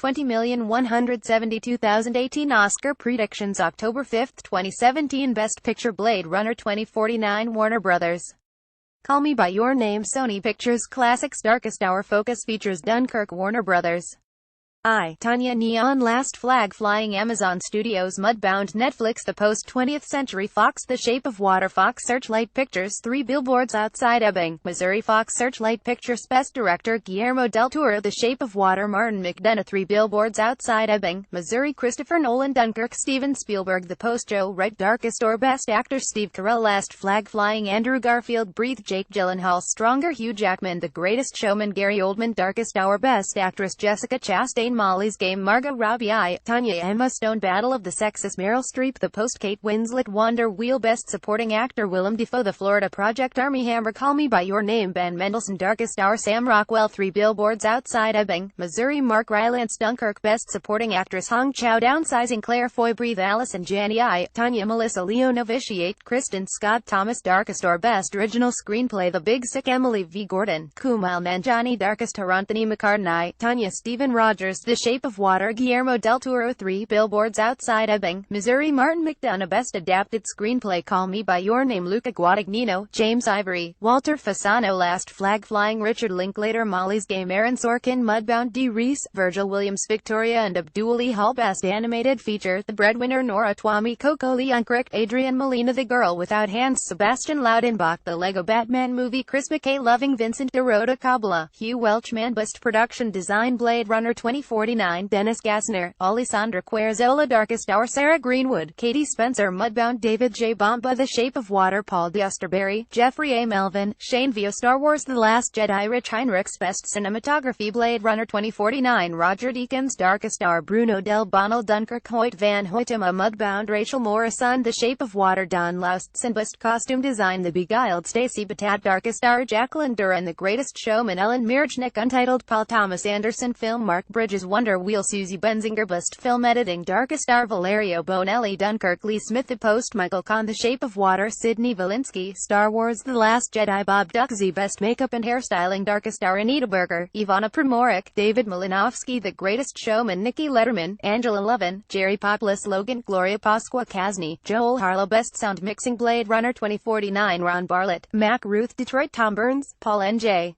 20,172,018 Oscar predictions October 5, 2017 Best Picture Blade Runner 2049 Warner Brothers. Call Me By Your Name Sony Pictures Classics Darkest Hour Focus Features Dunkirk Warner Brothers. Tanya Neon Last Flag Flying Amazon Studios Mudbound Netflix The Post 20th Century Fox The Shape of Water Fox Searchlight Pictures 3 Billboards Outside Ebbing, Missouri Fox Searchlight Pictures Best Director Guillermo del Toro The Shape of Water Martin McDonagh 3 Billboards Outside Ebbing, Missouri Christopher Nolan Dunkirk Steven Spielberg The Post Joe Wright Darkest Hour Best Actor Steve Carell Last Flag Flying Andrew Garfield Breathe Jake Gyllenhaal Stronger Hugh Jackman The Greatest Showman Gary Oldman Darkest Hour Best Actress Jessica Chastain Molly's Game Margot Robbie Tanya Emma Stone Battle of the Sexes Meryl Streep The Post Kate Winslet Wonder Wheel Best Supporting Actor Willem Dafoe The Florida Project Armie Hammer Call Me By Your Name Ben Mendelsohn Darkest Hour Sam Rockwell 3 Billboards Outside Ebbing, Missouri Mark Rylance Dunkirk Best Supporting Actress Hong Chow Downsizing Claire Foy Breathe Allison Janney Tanya Melissa Leo Novitiate Kristen Scott Thomas Darkest Hour Best Original Screenplay The Big Sick Emily V. Gordon Kumail Nanjiani Darkest Hour Anthony McCartney Tanya Stephen Rogers The Shape of Water Guillermo del Toro 3 Billboards Outside Ebbing, Missouri Martin McDonagh Best Adapted Screenplay Call Me By Your Name Luca Guadagnino, James Ivory, Walter Fasano Last Flag Flying Richard Linklater Molly's Game Aaron Sorkin Mudbound D. Reese, Virgil Williams Victoria and Abdul E. Hall Best Animated Feature The Breadwinner Nora Twomey Coco Leon Crick Adrian Molina The Girl Without Hands Sebastian Laudenbach The Lego Batman Movie Chris McKay Loving Vincent Dorota Kabla, Hugh Welchman Best Production Design Blade Runner 2049 Dennis Gassner, Alessandra Querzola Darkest Hour Sarah Greenwood, Katie Spencer Mudbound David J. Bomba The Shape of Water Paul Dusterberry, Jeffrey A. Melvin, Shane Vio Star Wars The Last Jedi Rich Heinrichs Best Cinematography Blade Runner 2049 Roger Deakins Darkest Hour Bruno Del Bonnell Dunkirk Hoyt Van Hoytema Mudbound Rachel Morrison The Shape of Water Don Laustsen Best Costume Design The Beguiled Stacey Batat Darkest Hour Jacqueline Duran The Greatest Showman Ellen Mirchnick Untitled Paul Thomas Anderson Film Mark Bridges Wonder Wheel Susie Benzinger Best Film Editing Darkest Hour Valerio Bonelli Dunkirk Lee Smith The Post Michael Kahn The Shape of Water Sidney Valinsky Star Wars The Last Jedi Bob Duxey Best Makeup and Hairstyling Darkest Hour Anita Berger Ivana Primorik David Malinowski The Greatest Showman Nikki Letterman Angela Lovin Jerry Poplis Logan Gloria Pasqua Kasny Joel Harlow Best Sound Mixing Blade Runner 2049 Ron Bartlett Mac Ruth Detroit Tom Burns Paul N.J.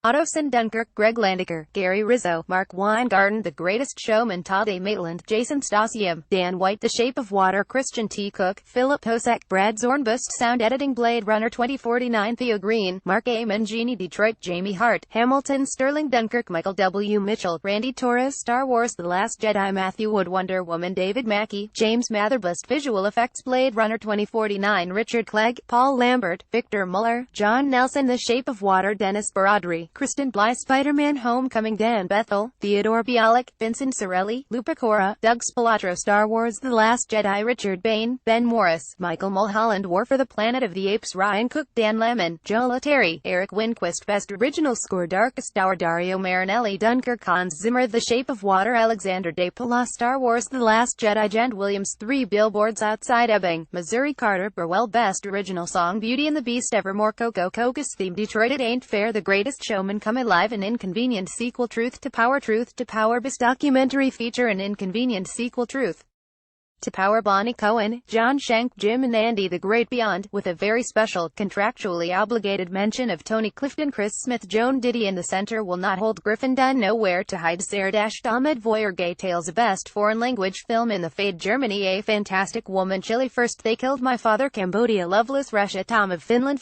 Ottoson Dunkirk Greg Landiker, Gary Rizzo, Mark Weingarten The Greatest Showman Todd A. Maitland, Jason Stasium, Dan White The Shape of Water Christian T. Cook, Philip Hosek, Brad Zornbust Sound Editing Blade Runner 2049 Theo Green, Mark A. Mangini Detroit Jamie Hart, Hamilton Sterling Dunkirk Michael W. Mitchell, Randy Torres Star Wars The Last Jedi Matthew Wood Wonder Woman David Mackey, James Matherbust Visual Effects Blade Runner 2049 Richard Clegg, Paul Lambert, Victor Muller, John Nelson The Shape of Water Dennis Baradri, Kristen Bly Spider-Man Homecoming Dan Bethel, Theodore Bialik, Vincent Sorelli, Lupa Cora, Doug Spilatro Star Wars The Last Jedi Richard Bain, Ben Morris, Michael Mulholland War for the Planet of the Apes Ryan Cook Dan Lemon, Joe Lettieri, Eric Winquist Best Original Score Darkest Hour Dario Marinelli Dunkirk Hans Zimmer The Shape of Water Alexander Desplat Star Wars The Last Jedi Jen Williams 3 Billboards Outside Ebbing, Missouri Carter Burwell Best Original Song Beauty and the Beast Evermore Coco Cocos Theme Detroit It Ain't Fair The Greatest Showman Come Alive An Inconvenient Sequel Truth to Power Best Documentary Feature An Inconvenient Sequel Truth to Power Bonnie Cohen, John Shank Jim and Andy The Great Beyond, with a very special, contractually obligated mention of Tony Clifton Chris Smith Joan Didion The Center Will Not Hold Griffin Dunn Nowhere to Hide Sarah Ahmed Voyer Gay Tales A Best Foreign Language Film in the Fade Germany A Fantastic Woman Chile First They Killed My Father Cambodia Loveless Russia Tom of Finland